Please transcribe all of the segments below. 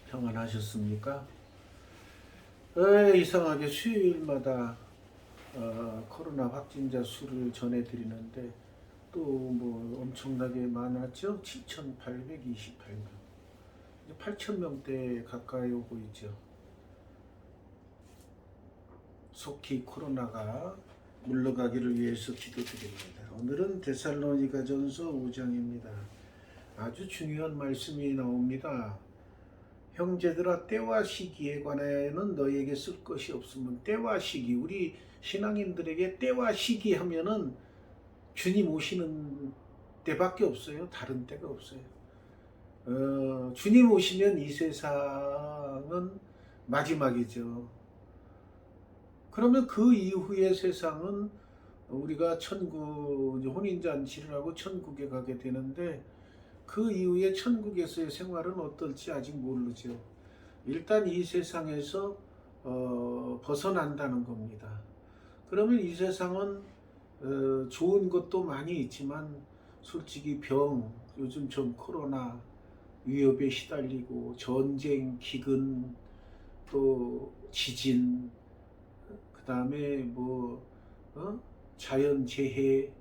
평안하셨습니까? 이상하게 수요일마다 코로나 확진자 수를 전해드리는데 또 뭐 엄청나게 많았죠? 7,828명. 8,000명대 가까이 오고 있죠. 속히 코로나가 물러가기를 위해서 기도드립니다. 오늘은 데살로니가전서 5장입니다. 아주 중요한 말씀이 나옵니다. 형제들아, 때와 시기에 관하여는 너에게 쓸 것이 없으면. 때와 시기, 우리 신앙인들에게 때와 시기 하면은 주님 오시는 때밖에 없어요. 다른 때가 없어요. 주님 오시면 이 세상은 마지막이죠. 그러면 그 이후의 세상은 우리가 천국, 혼인잔치를 하고 천국에 가게 되는데, 그 이후에 천국에서의 생활은 어떨지 아직 모르죠. 일단 이 세상에서 벗어난다는 겁니다. 그러면 이 세상은 좋은 것도 많이 있지만 솔직히 병, 요즘 좀 코로나 위협에 시달리고 전쟁, 기근, 또 지진, 그 다음에 자연재해,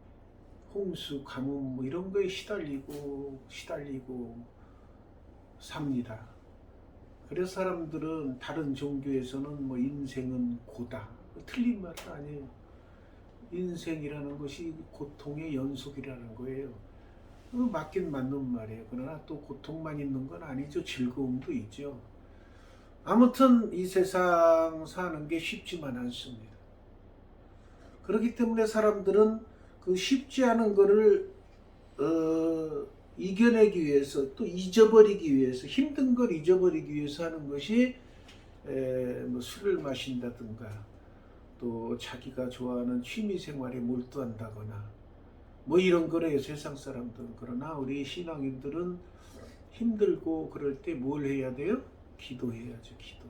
홍수, 가뭄 뭐 이런 거에 시달리고 삽니다. 그래서 사람들은 다른 종교에서는 뭐 인생은 고다. 틀린 말은 아니에요. 인생이라는 것이 고통의 연속이라는 거예요. 맞긴 맞는 말이에요. 그러나 또 고통만 있는 건 아니죠. 즐거움도 있죠. 아무튼 이 세상 사는 게 쉽지만 않습니다. 그렇기 때문에 사람들은 그 쉽지 않은 거를 이겨내기 위해서, 또 잊어버리기 위해서, 힘든 걸 잊어버리기 위해서 하는 것이 뭐 술을 마신다든가, 또 자기가 좋아하는 취미 생활에 몰두한다거나 뭐 이런 거래요, 세상 사람들은. 그러나 우리 신앙인들은 힘들고 그럴 때 뭘 해야 돼요? 기도해야죠. 기도.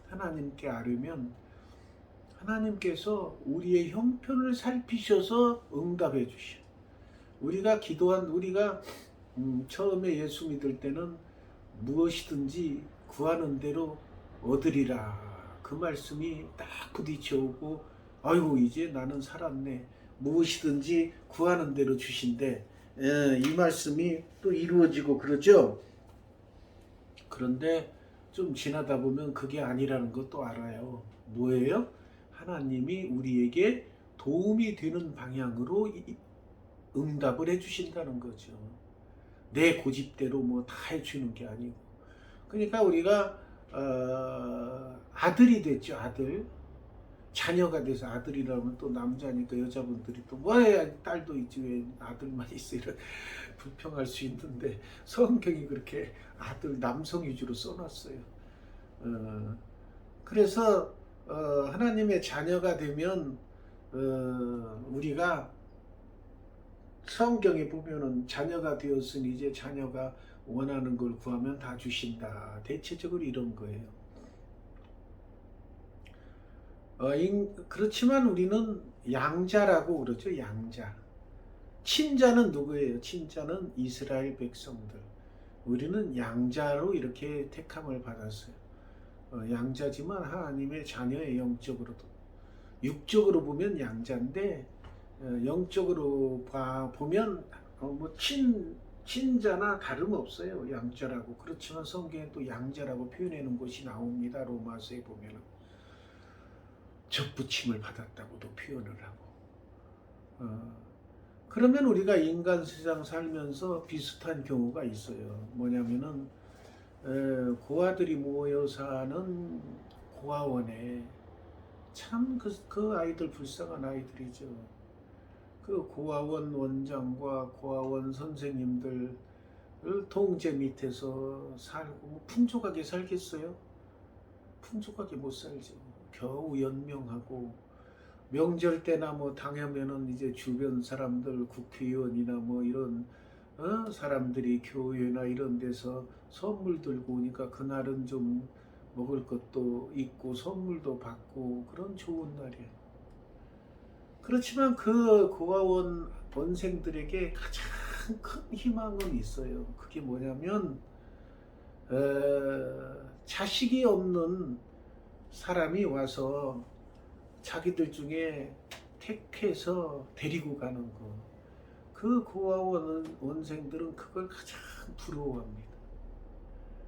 하나님께 아뢰면 하나님께서 우리의 형편을 살피셔서 응답해 주셔. 우리가 처음에 예수 믿을 때는 무엇이든지 구하는 대로 얻으리라, 그 말씀이 딱 부딪혀 오고, 아이고 이제 나는 살았네, 무엇이든지 구하는 대로 주신대. 이 말씀이 또 이루어지고 그러죠. 그런데 좀 지나다 보면 그게 아니라는 것도 알아요. 뭐예요? 하나님이 우리에게 도움이 되는 방향으로 응답을 해주신다는 거죠. 내 고집대로 뭐 다 해주는 게 아니고. 그러니까 우리가 아들이 됐죠. 아들. 자녀가 돼서, 아들이라면 또 남자니까 여자분들이 또 뭐야, 딸도 있지 왜 아들만 있어, 이런 불평할 수 있는데, 성경이 그렇게 아들 남성 위주로 써놨어요. 그래서 하나님의 자녀가 되면 우리가 성경에 보면은 자녀가 되었으니 이제 자녀가 원하는 걸 구하면 다 주신다. 대체적으로 이런 거예요. 그렇지만 우리는 양자라고 그러죠. 양자. 친자는 누구예요? 친자는 이스라엘 백성들. 우리는 양자로 이렇게 택함을 받았어요. 양자지만 하나님의 자녀의, 영적으로도. 육적으로 보면 양자인데 영적으로 보면 친자나 다름없어요. 양자라고. 그렇지만 성경에 또 양자라고 표현하는 것이 나옵니다. 로마서에 보면 접붙임을 받았다고도 표현을 하고. 그러면 우리가 인간 세상 살면서 비슷한 경우가 있어요. 뭐냐면은 고아들이 모여 사는 고아원에, 참 그 아이들 불쌍한 아이들이죠. 그 고아원 원장과 고아원 선생님들 통제 밑에서 살고 뭐 풍족하게 살겠어요? 풍족하게 못 살죠. 겨우 연명하고, 명절 때나 뭐 당하면은 이제 주변 사람들, 국회의원이나 뭐 이런 사람들이 교회나 이런 데서 선물 들고 오니까 그날은 좀 먹을 것도 있고 선물도 받고 그런 좋은 날이에요. 그렇지만 그 고아원 원생들에게 가장 큰 희망은 있어요. 그게 뭐냐면 자식이 없는 사람이 와서 자기들 중에 택해서 데리고 가는 거. 그 고아원 원생들은 그걸 가장 부러워합니다.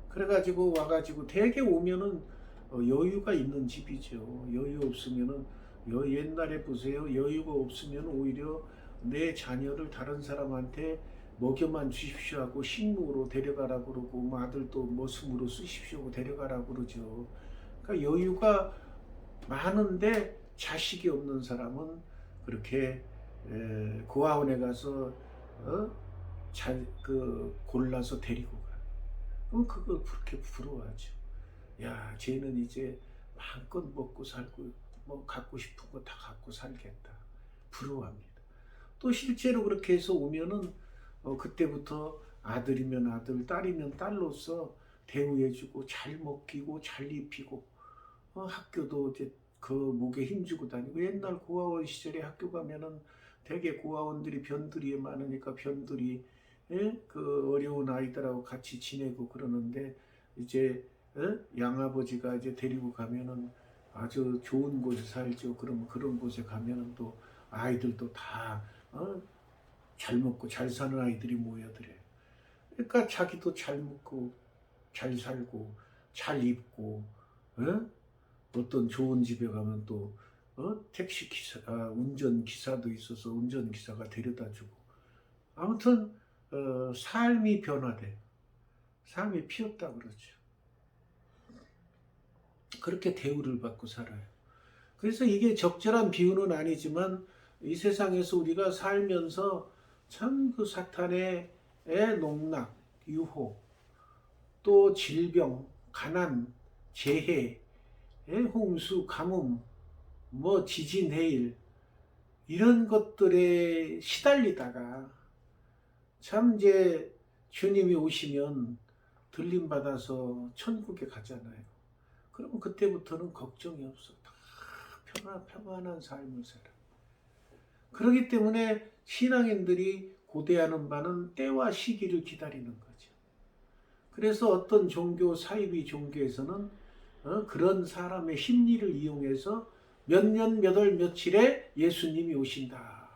그래가지고 와가지고 대개 오면은 여유가 있는 집이죠. 여유 없으면은 옛날에 보세요. 여유가 없으면 오히려 내 자녀를 다른 사람한테 먹여만 주십시오 하고 식무로 데려가라 그러고 뭐 아들도 머슴으로 쓰십시오 하고 데려가라 그러죠. 그러니까 여유가 많은데 자식이 없는 사람은 그렇게 고아원에 가서 어? 골라서 데리고 가. 그럼 그거 그렇게 부러워하죠. 야, 쟤는 이제 마음껏 먹고 살고 뭐 갖고 싶은 거 다 갖고 살겠다. 부러워합니다. 또 실제로 그렇게 해서 오면은 그때부터 아들이면 아들, 딸이면 딸로서 대우해주고 잘 먹이고 잘 입히고 학교도 이제 그 목에 힘주고 다니고 옛날 고아원 시절에 학교 가면은 되게 고아원들이 변두리에 많으니까 변두리 그 어려운 아이들하고 같이 지내고 그러는데 이제 양아버지가 이제 데리고 가면은 아주 좋은 곳에 살죠. 그럼 그런 곳에 가면은 또 아이들도 다 잘 먹고 잘 사는 아이들이 모여들어요. 그러니까 자기도 잘 먹고 잘 살고 잘 입고 어떤 좋은 집에 가면 또 택시 기사, 운전 기사도 있어서 운전 기사가 데려다주고 아무튼 삶이 변화돼요. 삶이 피었다 그러죠. 그렇게 대우를 받고 살아요. 그래서 이게 적절한 비유는 아니지만 이 세상에서 우리가 살면서 참 그 사탄의 농락, 유혹, 또 질병, 가난, 재해, 홍수, 가뭄, 뭐 지진, 해일 이런 것들에 시달리다가 참 이제 주님이 오시면 들림 받아서 천국에 가잖아요. 그러면 그때부터는 걱정이 없어. 다 평안한 삶을 살아. 그렇기 때문에 신앙인들이 고대하는 바는 때와 시기를 기다리는 거죠. 그래서 어떤 종교, 사이비 종교에서는 그런 사람의 심리를 이용해서 몇 년, 몇 월, 며칠에 예수님이 오신다.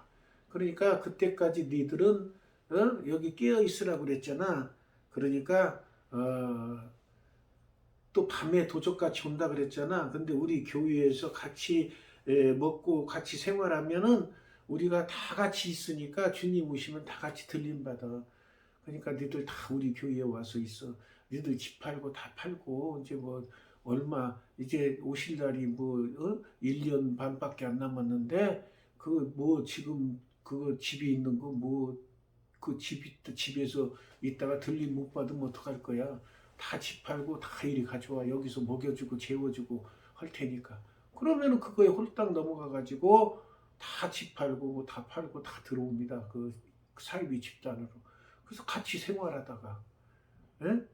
그러니까 그때까지 니들은 여기 깨어 있으라고 그랬잖아. 그러니까 또 밤에 도적같이 온다 그랬잖아. 근데 우리 교회에서 같이 먹고 같이 생활하면은 우리가 다 같이 있으니까 주님 오시면 다 같이 들림받아. 그러니까 니들 다 우리 교회에 와서 있어. 니들 집 팔고 다 팔고 이제 뭐 얼마 이제 오실 날이 뭐 1년 반밖에 안 남았는데 그 뭐 지금 그 집이 있는 거 뭐 그 집에서 있다가 들림 못 받으면 어떡할 거야. 다 집 팔고 다 이리 가져와. 여기서 먹여주고 재워주고 할 테니까. 그러면은 그거에 홀딱 넘어가 가지고 다 집 팔고 뭐 다 팔고 다 들어옵니다. 그 사이비 집단으로. 그래서 같이 생활하다가 예?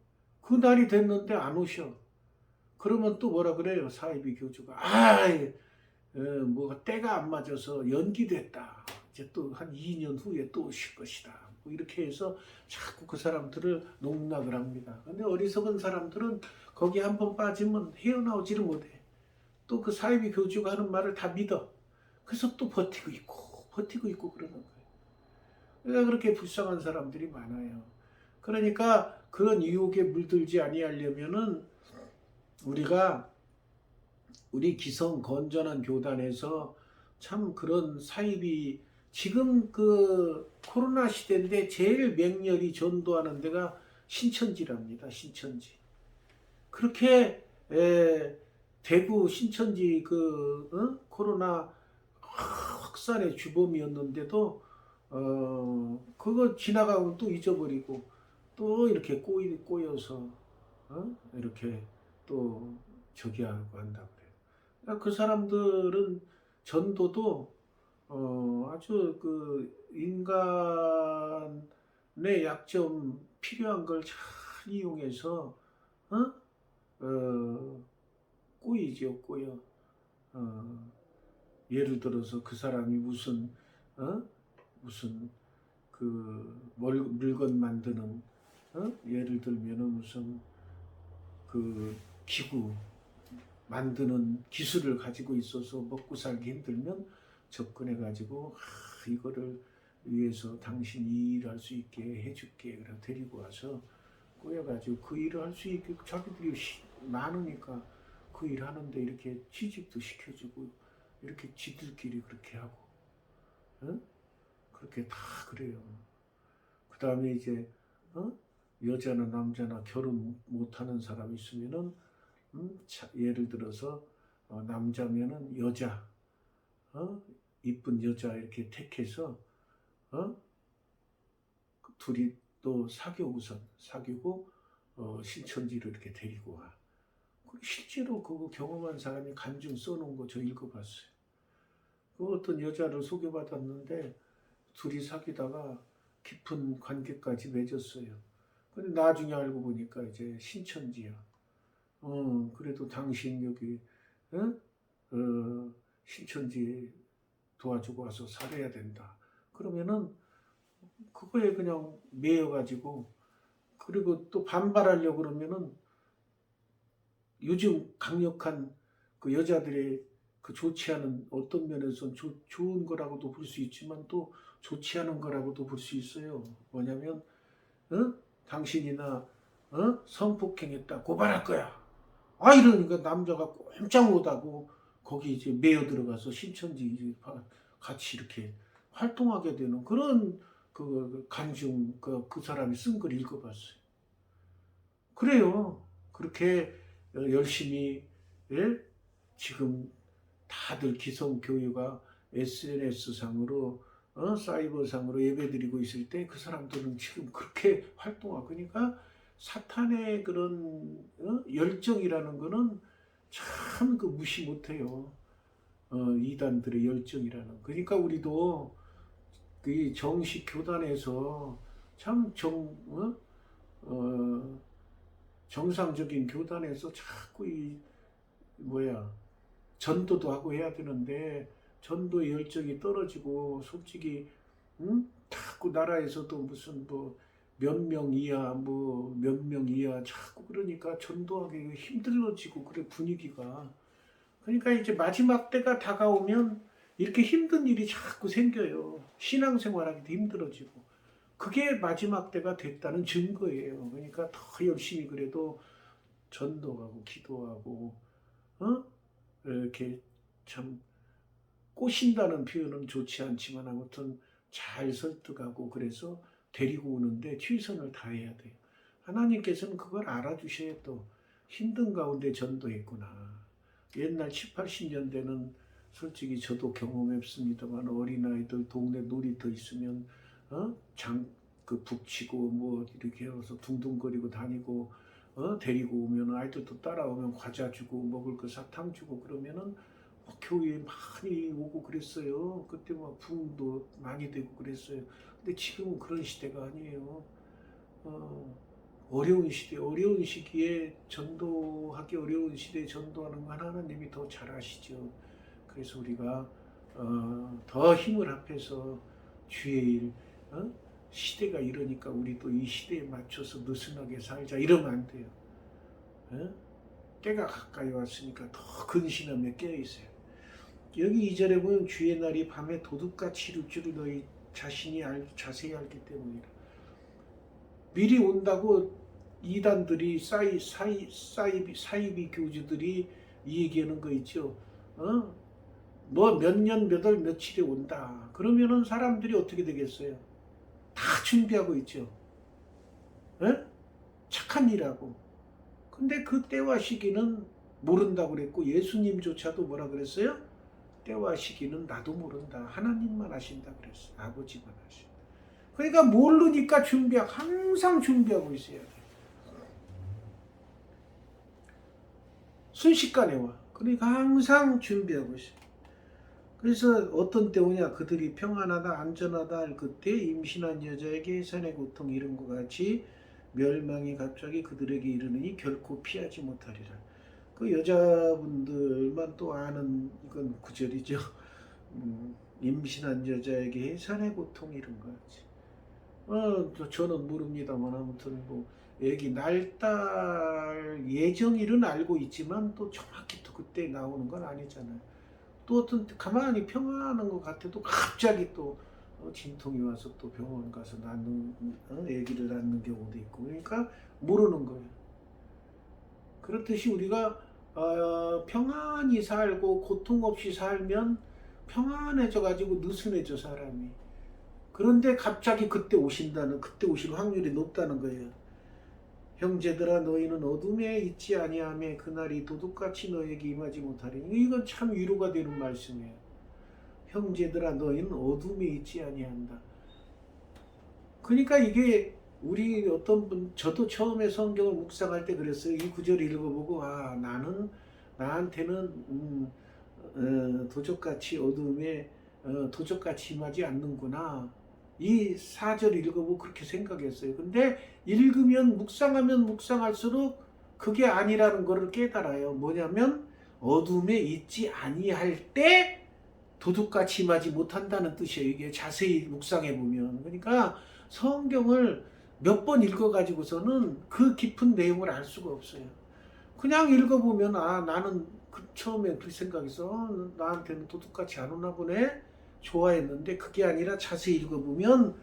그 날이 됐는데 안 오셔. 그러면 또 뭐라 그래요? 사이비 교주가 뭐 때가 안 맞아서 연기됐다. 이제 또 한 2년 후에 또 오실 것이다. 뭐 이렇게 해서 자꾸 그 사람들을 농락을 합니다. 근데 어리석은 사람들은 거기 한번 빠지면 헤어나오지를 못해. 또 그 사이비 교주가 하는 말을 다 믿어. 그래서 또 버티고 있고 그러는 거예요. 그러니까 그렇게 불쌍한 사람들이 많아요. 그러니까 그런 유혹에 물들지 아니하려면은 우리가 우리 기성 건전한 교단에서 참 그런 사입이 지금 그 코로나 시대인데 제일 맹렬히 전도하는 데가 신천지랍니다. 신천지. 그렇게 대구 신천지 그 코로나 확산의 주범이었는데도 그거 지나가면 또 잊어버리고 또 이렇게 꼬여서 이렇게 또 저기 하고 한다고 그래요. 그러니까 그 사람들은 전도도 아주 그 인간의 약점 필요한 걸 잘 이용해서 어? 꼬이죠, 꼬여. 예를 들어서 그 사람이 무슨 그 물건 만드는 예를 들면은 무슨 그 기구 만드는 기술을 가지고 있어서 먹고 살기 힘들면 접근해 가지고 이거를 위해서 당신이 일할 수 있게 해줄게. 그래 데리고 와서 꼬여가지고 그 일을 할 수 있게 자기들이 많으니까 그 일 하는데 이렇게 취직도 시켜주고 이렇게 지들끼리 그렇게 하고 응? 그렇게 다 그래요. 그 다음에 이제 여자나 남자나 결혼 못하는 사람이 있으면은 예를 들어서 남자면은 여자 이쁜 여자 이렇게 택해서 둘이 또 사귀어 사귀고 신천지를 이렇게 데리고 와. 실제로 그거 경험한 사람이 간증 써놓은 거 저 읽어봤어요. 그 어떤 여자를 소개받았는데 둘이 사귀다가 깊은 관계까지 맺었어요. 근데 나중에 알고 보니까 이제 신천지야. 그래도 당신 여기 신천지 도와주고 와서 살아야 된다. 그러면은 그거에 그냥 매여가지고 그리고 또 반발하려고 그러면은 요즘 강력한 그 여자들의 그 좋지 않은 어떤 면에서는 좋은 거라고도 볼 수 있지만 또 좋지 않은 거라고도 볼 수 있어요. 뭐냐면 당신이나 성폭행했다 고발할 거야. 이러니까 남자가 꼼짝 못하고 거기 이제 매여 들어가서 신천지 이제 같이 이렇게 활동하게 되는 그런 그 간증 그 사람이 쓴 걸 읽어봤어요. 그래요. 그렇게 열심히 지금 다들 기성교회가 SNS상으로 사이버상으로 예배드리고 있을 때 그 사람들은 지금 그렇게 활동하고 그러니까 사탄의 그런 열정이라는 거는 참 그 무시 못해요. 이단들의 열정이라는. 그러니까 우리도 그 정식 교단에서 참 정상적인 교단에서 자꾸 전도도 하고 해야 되는데 전도의 열정이 떨어지고 솔직히 자꾸 나라에서도 무슨 뭐 몇 명 이하 뭐 몇 명 이하 자꾸 그러니까 전도하기 힘들어지고 그래 분위기가. 그러니까 이제 마지막 때가 다가오면 이렇게 힘든 일이 자꾸 생겨요. 신앙생활하기도 힘들어지고. 그게 마지막 때가 됐다는 증거예요. 그러니까 더 열심히 그래도 전도하고 기도하고 이렇게 참 꼬신다는 표현은 좋지 않지만 아무튼 잘 설득하고 그래서 데리고 오는데 최선을 다해야 돼요. 하나님께서는 그걸 알아주셔야 또 힘든 가운데 전도했구나. 옛날 7, 80년대는 솔직히 저도 경험했습니다만 어린아이들 동네 놀이터 있으면 그 북치고 뭐 이렇게 해서 둥둥거리고 다니고 데리고 오면 아이들도 따라오면 과자 주고 먹을 거 사탕 주고 그러면은 교회에 많이 오고 그랬어요. 그때 막 부흥도 많이 되고 그랬어요. 근데 지금은 그런 시대가 아니에요. 어려운 시대, 어려운 시기에 전도하기 어려운 시대에 전도하는 건 하나님이 더 잘 아시죠. 그래서 우리가 더 힘을 합해서 주의 일, 시대가 이러니까 우리도 이 시대에 맞춰서 느슨하게 살자 이러면 안 돼요. 때가 가까이 왔으니까 더 근신하며 깨어있어요. 여기 2절에 보면 주의 날이 밤에 도둑같이 이룰 줄을 너희 자신이 자세히 알기 때문이라. 미리 온다고 이단들이 사이비 교주들이 이 얘기하는 거 있죠. 뭐 몇 년 몇 월 며칠에 온다. 그러면은 사람들이 어떻게 되겠어요? 다 준비하고 있죠. 착한 일하고. 근데 그 때와 시기는 모른다고 그랬고 예수님조차도 뭐라 그랬어요? 때와 시기는 나도 모른다. 하나님만 아신다 그랬어요. 아버지만 아신다. 그러니까 모르니까 항상 준비하고 있어야 돼. 순식간에 와. 그러니까 항상 준비하고 있어요. 그래서 어떤 때 오냐 그들이 평안하다 안전하다 할 그때 임신한 여자에게 해산의 고통 이런 것 같이 멸망이 갑자기 그들에게 이르느니 결코 피하지 못하리라. 그 여자분들만 또 아는 이건 구절이죠. 임신한 여자에게 해산의 고통 이런 것 같이. 저는 모릅니다만 아무튼 뭐 애기 날딸 예정일은 알고 있지만 또 정확히 또 그때 나오는 건 아니잖아요. 또 어떤 가만히 평안한 것 같아도 갑자기 또 진통이 와서 또 병원 가서 낳는 아기를 낳는 경우도 있고 그러니까 모르는 거예요. 그렇듯이 우리가 평안히 살고 고통 없이 살면 평안해져 가지고 느슨해져 사람이. 그런데 갑자기 그때 오실 확률이 높다는 거예요. 형제들아 너희는 어둠에 있지 아니하며 그날이 도둑같이 너에게 임하지 못하리니. 이건 참 위로가 되는 말씀이에요. 형제들아 너희는 어둠에 있지 아니한다. 그러니까 이게 우리 어떤 분, 저도 처음에 성경을 묵상할 때 그랬어요. 이 구절 읽어보고 나한테는 도적같이 어둠에 도적같이 임하지 않는구나. 이 4절 읽어보고 그렇게 생각했어요. 근데 읽으면 묵상하면 묵상할수록 그게 아니라는 것을 깨달아요. 뭐냐면 어둠에 있지 아니할 때 도둑같이 임하지 못한다는 뜻이에요. 이게 자세히 묵상해 보면. 그러니까 성경을 몇 번 읽어가지고서는 그 깊은 내용을 알 수가 없어요. 그냥 읽어보면 나는 처음에 그 생각해서 나한테는 도둑같이 안 오나 보네 좋아했는데 그게 아니라 자세히 읽어보면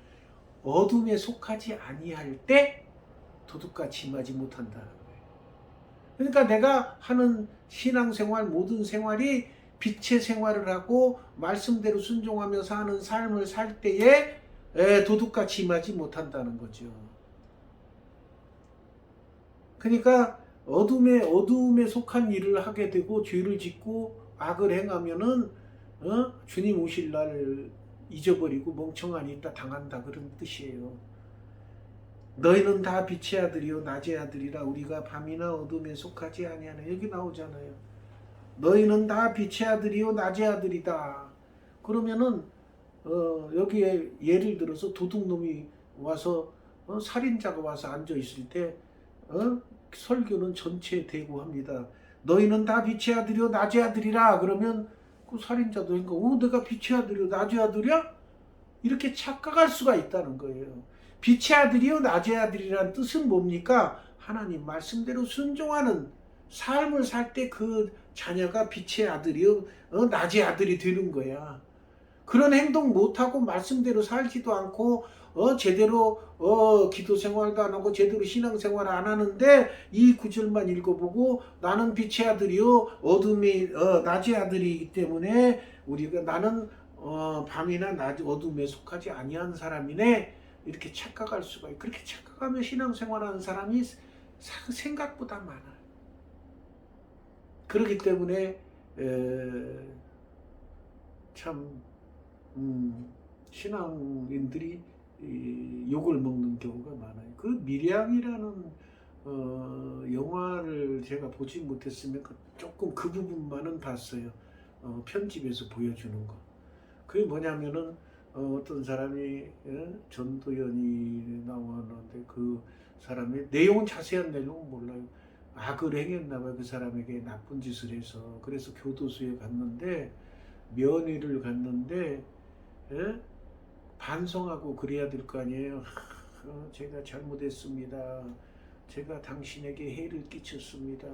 어둠에 속하지 아니할 때 도둑같이 임하지 못한다는 거예요. 그러니까 내가 하는 신앙생활 모든 생활이 빛의 생활을 하고 말씀대로 순종하면서 하는 삶을 살 때에 도둑같이 임하지 못한다는 거죠. 그러니까 어둠에 속한 일을 하게 되고 죄를 짓고 악을 행하면은 주님 오실 날 잊어버리고 멍청하니 있다 당한다 그런 뜻이에요. 너희는 다 빛의 아들이요 낮의 아들이라 우리가 밤이나 어둠에 속하지 아니하네. 여기 나오잖아요. 너희는 다 빛의 아들이요 낮의 아들이다. 그러면은 여기에 예를 들어서 도둑놈이 와서 살인자가 와서 앉아 있을 때 설교는 전체에 대고합니다. 너희는 다 빛의 아들이요 낮의 아들이라. 그러면 그 살인자도 그러니까 내가 빛의 아들이요 낮의 아들이야? 이렇게 착각할 수가 있다는 거예요. 빛의 아들이요 낮의 아들이란 뜻은 뭡니까? 하나님 말씀대로 순종하는 삶을 살 때 그 자녀가 빛의 아들이요 낮의 아들이 되는 거야. 그런 행동 못하고 말씀대로 살지도 않고 제대로 기도 생활도 안 하고 제대로 신앙 생활 안 하는데 이 구절만 읽어보고 나는 빛의 아들이요 어둠이 낮의 아들이기 때문에 우리가 나는 밤이나 낮 어둠에 속하지 아니한 사람이네 이렇게 착각할 수가 있고 그렇게 착각하면 신앙 생활하는 사람이 생각보다 많아요. 그렇기 때문에 참 신앙인들이 욕을 먹는 경우가 많아요. 그 밀양이라는 영화를 제가 보지 못했으면 조금 그 부분만은 봤어요. 편집에서 보여주는 거. 그게 뭐냐면은 어떤 사람이 전도연이 나오는데 그 사람의 내용은 자세한 내용은 몰라요. 악을 행했나 봐요. 그 사람에게 나쁜 짓을 해서. 그래서 교도소에 갔는데 면회를 갔는데 반성하고 그래야 될 거 아니에요. 제가 잘못했습니다. 제가 당신에게 해를 끼쳤습니다.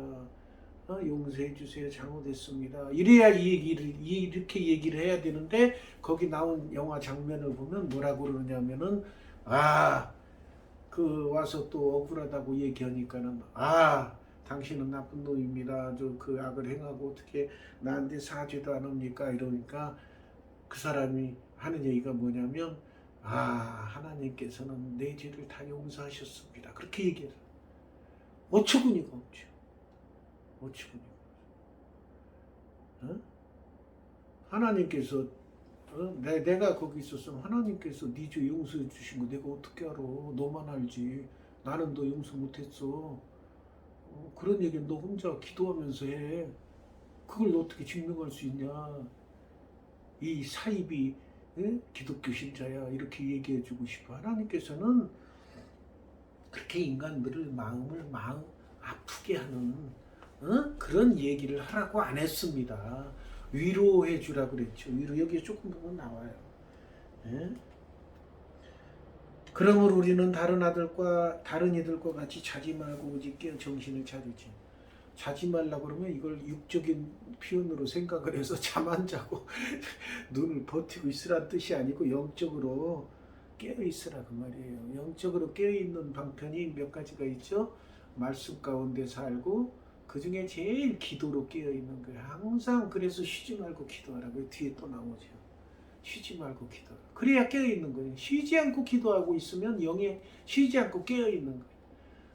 용서해 주세요. 잘못했습니다. 이래야 이렇게 얘기를 해야 되는데 거기 나온 영화 장면을 보면 뭐라고 그러냐면은 그 와서 또 억울하다고 얘기하니까는 당신은 나쁜 놈입니다. 저 그 악을 행하고 어떻게 나한테 사죄도 안 합니까? 이러니까 그 사람이 하는 얘기가 뭐냐면 하나님께서는 내 죄를 다 용서하셨습니다. 그렇게 얘기해요. 어처구니가 없죠. 어처구니가 없죠. 하나님께서 내가 거기 있었으면 하나님께서 네 죄 용서해 주신 거 내가 어떻게 알아? 너만 알지. 나는 너 용서 못했어. 그런 얘기는 너 혼자 기도하면서 해. 그걸 어떻게 증명할 수 있냐. 이 사입이 기독교 신자야 이렇게 얘기해주고 싶어. 하나님께서는 그렇게 인간들을 마음 아프게 하는 그런 얘기를 하라고 안 했습니다. 위로해 주라 그랬죠. 위로 여기에 조금 보면 나와요. 그러므로 우리는 다른 이들과 같이 자지 말고 오직 깨어 정신을 차리지. 자지 말라 그러면 이걸 육적인 표현으로 생각을 해서 잠 안 자고 눈을 버티고 있으란 뜻이 아니고 영적으로 깨어 있으라 그 말이에요. 영적으로 깨어 있는 방편이 몇 가지가 있죠. 말씀 가운데 살고 그 중에 제일 기도로 깨어 있는 거예요. 항상 그래서 쉬지 말고 기도하라고 뒤에 또 나오죠. 쉬지 말고 기도하라. 그래야 깨어 있는 거예요. 쉬지 않고 기도하고 있으면 영에 쉬지 않고 깨어 있는 거예요.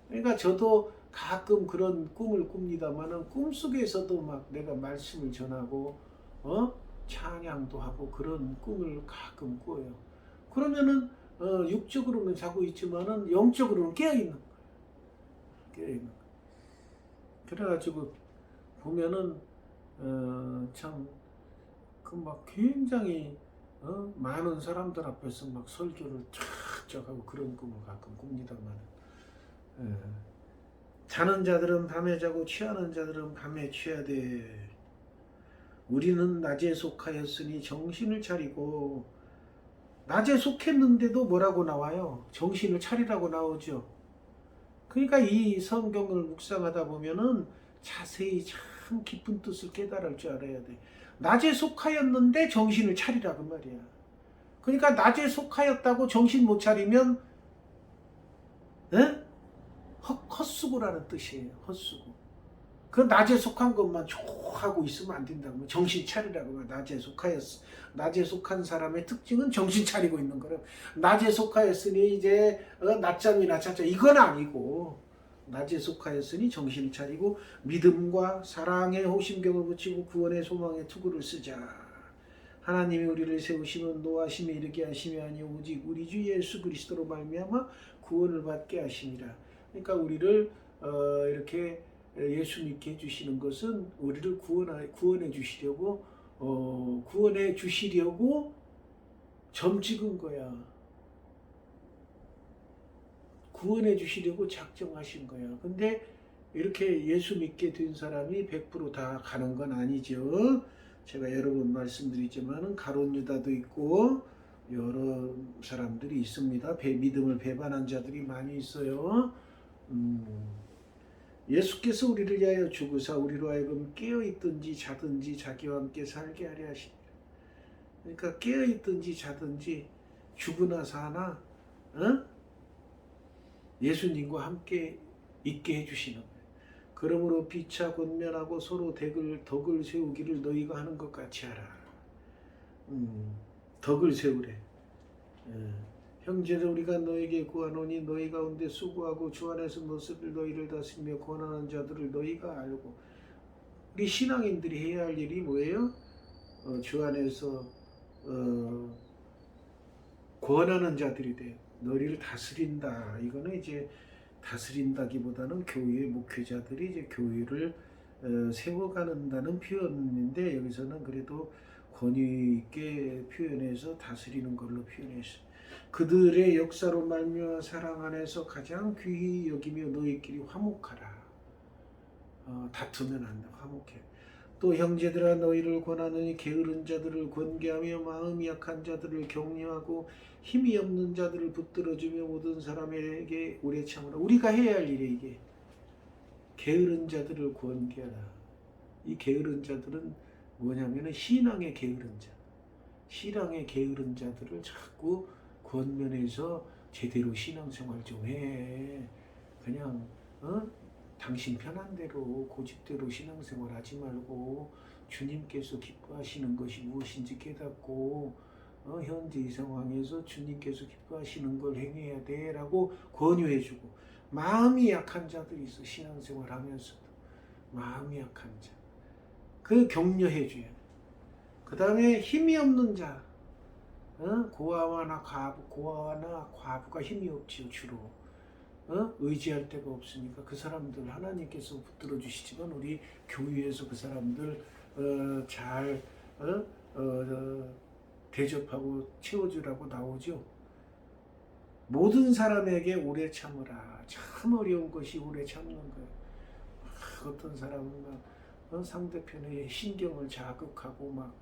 그러니까 저도 가끔 그런 꿈을 꿉니다만은 꿈속에서도 막 내가 말씀을 전하고 찬양도 하고 그런 꿈을 가끔 꿔요. 그러면은 육적으로는 자고 있지만은 영적으로는 깨어 있는 거예요. 깨어 있는 거예요. 그래가지고 보면은 참 그 막 굉장히 많은 사람들 앞에서 막 설교를 쫙쫙 하고 그런 꿈을 가끔 꿉니다만 자는 자들은 밤에 자고 취하는 자들은 밤에 취하되 우리는 낮에 속하였으니 정신을 차리고 낮에 속했는데도 뭐라고 나와요? 정신을 차리라고 나오죠. 그러니까 이 성경을 묵상하다 보면은 자세히 참 깊은 뜻을 깨달을 줄 알아야 돼. 낮에 속하였는데 정신을 차리라 그 말이야. 그러니까 낮에 속하였다고 정신 못 차리면 헛수고라는 뜻이에요. 헛수고. 그 낮에 속한 것만 하고 있으면 안 된다고. 정신 차리라고. 낮에 속하였어. 낮에 속한 사람의 특징은 정신 차리고 있는 거예요. 낮에 속하였으니 이제 낮잠이나 자자 이건 아니고 낮에 속하였으니 정신을 차리고 믿음과 사랑의 호심경을 붙이고 구원의 소망의 투구를 쓰자. 하나님이 우리를 세우시면 노하심에 이르게 하심이 아니오 오직 우리 주 예수 그리스도로 말미암아 구원을 받게 하심이라. 그러니까 우리를 이렇게 예수 믿게 해주시는 것은 우리를 구원해 주시려고 점 찍은 거야. 구원해 주시려고 작정하신 거야. 근데 이렇게 예수 믿게 된 사람이 100%다 가는 건 아니죠. 제가 여러 번 말씀드리지만은 가룟 유다도 있고 여러 사람들이 있습니다. 믿음을 배반한 자들이 많이 있어요. 예수께서 우리를 위하여 죽으사 우리로 하여금 깨어있든지 자든지 자기와 함께 살게 하려 하십니다. 그러니까 깨어있든지 자든지 죽으나 사나 예수님과 함께 있게 해주시는 거예요. 그러므로 피차 권면하고 서로 덕을 세우기를 너희가 하는 것 같이 하라. 덕을 세우래. 형제들 우리가 너에게 구하노니 너희 가운데 수고하고 주 안에서 모습을 너희를 다스리며 권하는 자들을 너희가 알고. 우리 신앙인들이 해야 할 일이 뭐예요? 주 안에서 권하는 자들이 돼. 너희를 다스린다. 이거는 이제 다스린다기보다는 교회의 목회자들이 이제 교회를 세워가는다는 표현인데 여기서는 그래도 권위 있게 표현해서 다스리는 걸로 표현했어요. 그들의 역사로 말미암아 사랑 안에서 가장 귀히 여기며 너희끼리 화목하라. 다투면 안 돼. 화목해. 또 형제들아 너희를 권하느니 게으른 자들을 권계하며 마음이 약한 자들을 격려하고 힘이 없는 자들을 붙들어주며 모든 사람에게 오래 참으라. 우리가 해야 할 일이 이게. 게으른 자들을 권계하라. 이 게으른 자들은 뭐냐면은 신앙의 게으른 자. 신앙의 게으른 자들을 자꾸 권면해서 제대로 신앙생활 좀 해. 그냥 당신 편한 대로 고집대로 신앙생활 하지 말고 주님께서 기뻐하시는 것이 무엇인지 깨닫고 현재 이 상황에서 주님께서 기뻐하시는 걸 행해야 돼 라고 권유해주고. 마음이 약한 자들이 있어. 신앙생활 하면서도 마음이 약한 자 그 격려해줘야. 그 다음에 힘이 없는 자, 고아나 과부가 힘이 없지요. 주로 의지할 데가 없으니까 그 사람들 하나님께서 붙들어 주시지만 우리 교회에서 그 사람들 잘 대접하고 채워주라고 나오죠. 모든 사람에게 오래 참으라. 참 어려운 것이 오래 참는 거예요. 어떤 사람은 막 상대편의 신경을 자극하고 막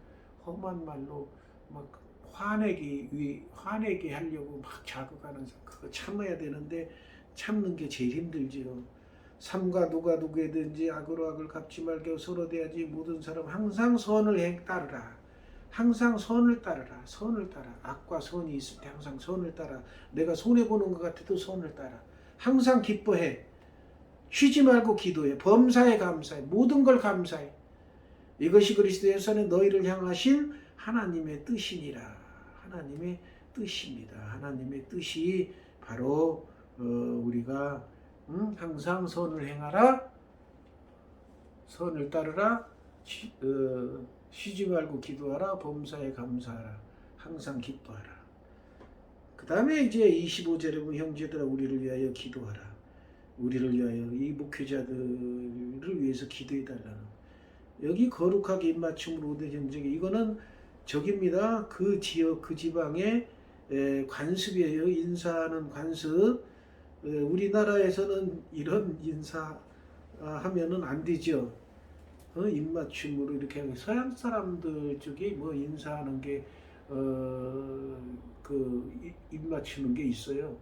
험한 말로 막 화내게 하려고 막 자극하는 그거 참아야 되는데 참는 게 제일 힘들지요. 삼가 누가 누구든지 악으로 악을 갚지 말게 서로 대하지 모든 사람 항상 선을 따르라. 항상 선을 따르라. 선을 따라. 악과 선이 있을 때 항상 선을 따라. 내가 손해보는 것 같아도 선을 따라. 항상 기뻐해. 쉬지 말고 기도해. 범사에 감사해. 모든 걸 감사해. 이것이 그리스도 예수는 너희를 향하신 하나님의 뜻이니라. 하나님의 뜻입니다. 하나님의 뜻이 바로 우리가 항상 선을 행하라. 선을 따르라. 쉬지 말고 기도하라. 범사에 감사하라. 항상 기뻐하라. 그 다음에 이제 25절에 보면 형제들아 우리를 위하여 기도하라. 우리를 위하여 이 목회자들을 위해서 기도해달라는 여기 거룩하게 입맞춤으로 오대 정적이 이거는 적입니다. 그 지역 그 지방의 관습이에요. 인사하는 관습. 우리나라에서는 이런 인사하면은 안 되죠. 입맞춤으로 이렇게 하고 서양 사람들 쪽에 뭐 인사하는 게 입맞추는 게 있어요.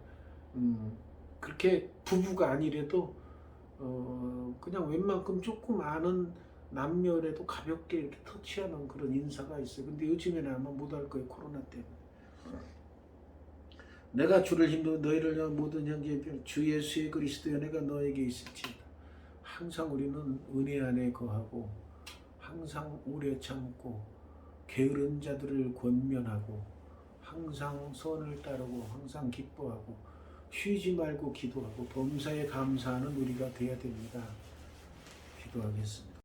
그렇게 부부가 아니래도 그냥 웬만큼 조금 아는 남녀라도 가볍게 이렇게 터치하는 그런 인사가 있어요. 근데 요즘에는 아마 못할 거예요. 코로나 때문에. 내가 주를 힘도 너희를 위한 모든 형제 주 예수의 그리스도의 은혜가 너에게 있을지어다. 항상 우리는 은혜 안에 거하고 항상 오래 참고 게으른 자들을 권면하고 항상 선을 따르고 항상 기뻐하고 쉬지 말고 기도하고 범사에 감사하는 우리가 되어야 됩니다. 기도하겠습니다.